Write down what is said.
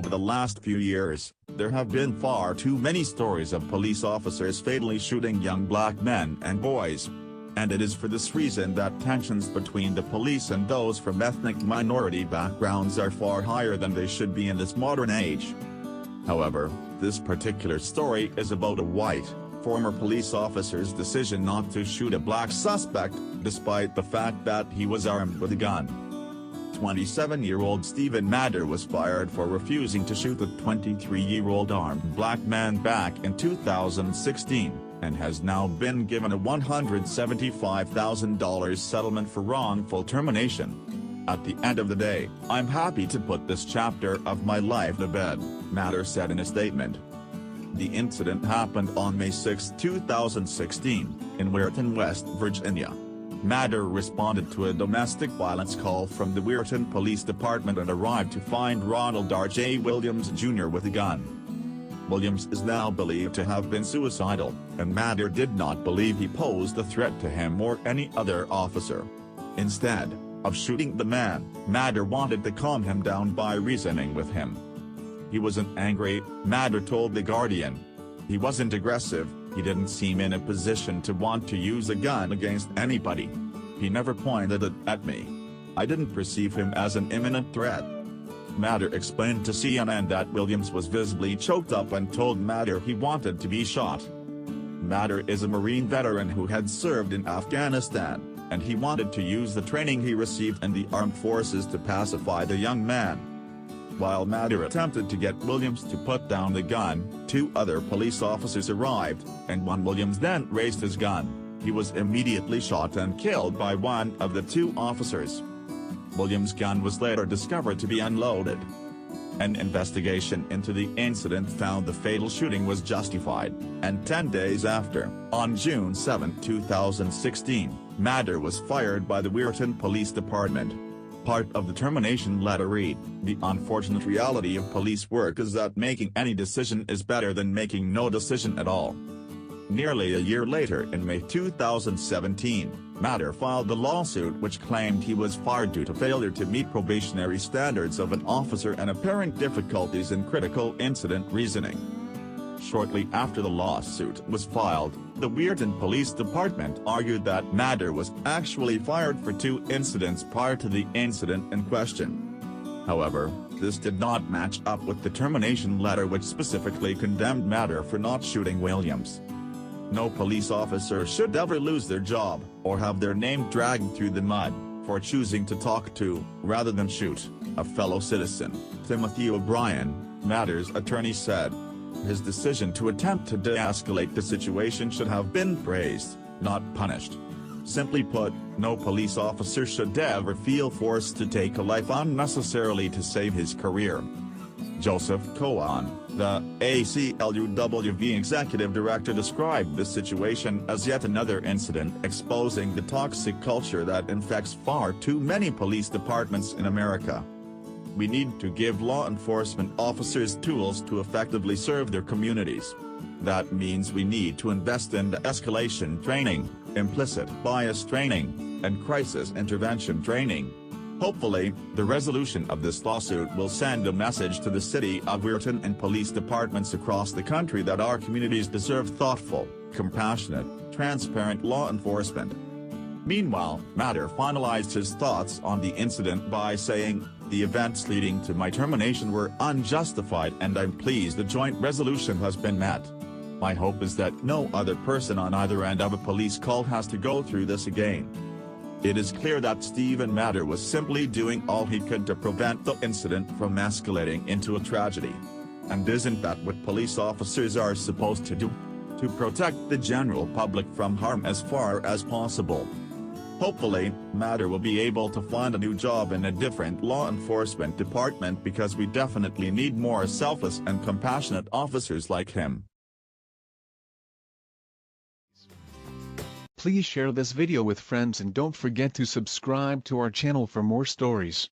Over the last few years, there have been far too many stories of police officers fatally shooting young black men and boys. And it is for this reason that tensions between the police and those from ethnic minority backgrounds are far higher than they should be in this modern age. However, this particular story is about a white, former police officer's decision not to shoot a black suspect, despite the fact that he was armed with a gun. 27-year-old Stephen Matter was fired for refusing to shoot the 23-year-old armed black man back in 2016, and has now been given a $175,000 settlement for wrongful termination. "At the end of the day, I'm happy to put this chapter of my life to bed," Matter said in a statement. The incident happened on May 6, 2016, in Weirton, West Virginia. Matter responded to a domestic violence call from the Weirton Police Department and arrived to find Ronald R.J. Williams Jr. with a gun. Williams is now believed to have been suicidal, and Matter did not believe he posed a threat to him or any other officer. Instead of shooting the man, Matter wanted to calm him down by reasoning with him. "He wasn't angry," Matter told The Guardian. "He wasn't aggressive, he didn't seem in a position to want to use a gun against anybody. He never pointed it at me. I didn't perceive him as an imminent threat." Matter explained to CNN that Williams was visibly choked up and told Matter he wanted to be shot. Matter is a Marine veteran who had served in Afghanistan, and he wanted to use the training he received in the armed forces to pacify the young man. While Matter attempted to get Williams to put down the gun, two other police officers arrived, and when Williams then raised his gun, he was immediately shot and killed by one of the two officers. Williams' gun was later discovered to be unloaded. An investigation into the incident found the fatal shooting was justified, and 10 days after, on June 7, 2016, Matter was fired by the Weirton Police Department. Part of the termination letter read, "The unfortunate reality of police work is that making any decision is better than making no decision at all." Nearly a year later, in May 2017, Matter filed the lawsuit which claimed he was fired due to failure to meet probationary standards of an officer and apparent difficulties in critical incident reasoning. Shortly after the lawsuit was filed, the Weirton Police Department argued that Matter was actually fired for two incidents prior to the incident in question. However, this did not match up with the termination letter which specifically condemned Matter for not shooting Williams. No police officer should ever lose their job, or have their name dragged through the mud, for choosing to talk to, rather than shoot, a fellow citizen, Timothy O'Brien, Matter's attorney said. His decision to attempt to de-escalate the situation should have been praised, not punished. Simply put, no police officer should ever feel forced to take a life unnecessarily to save his career. Joseph Cohen, the ACLUWV executive director, described this situation as yet another incident exposing the toxic culture that infects far too many police departments in America. "We need to give law enforcement officers tools to effectively serve their communities. That means we need to invest in de-escalation training, implicit bias training, and crisis intervention training." Hopefully, the resolution of this lawsuit will send a message to the city of Weirton and police departments across the country that our communities deserve thoughtful, compassionate, transparent law enforcement. Meanwhile, Matter finalized his thoughts on the incident by saying, "The events leading to my termination were unjustified and I'm pleased the joint resolution has been met. My hope is that no other person on either end of a police call has to go through this again." It is clear that Stephen Matter was simply doing all he could to prevent the incident from escalating into a tragedy. And isn't that what police officers are supposed to do? To protect the general public from harm as far as possible. Hopefully, Matter will be able to find a new job in a different law enforcement department because we definitely need more selfless and compassionate officers like him. Please share this video with friends and don't forget to subscribe to our channel for more stories.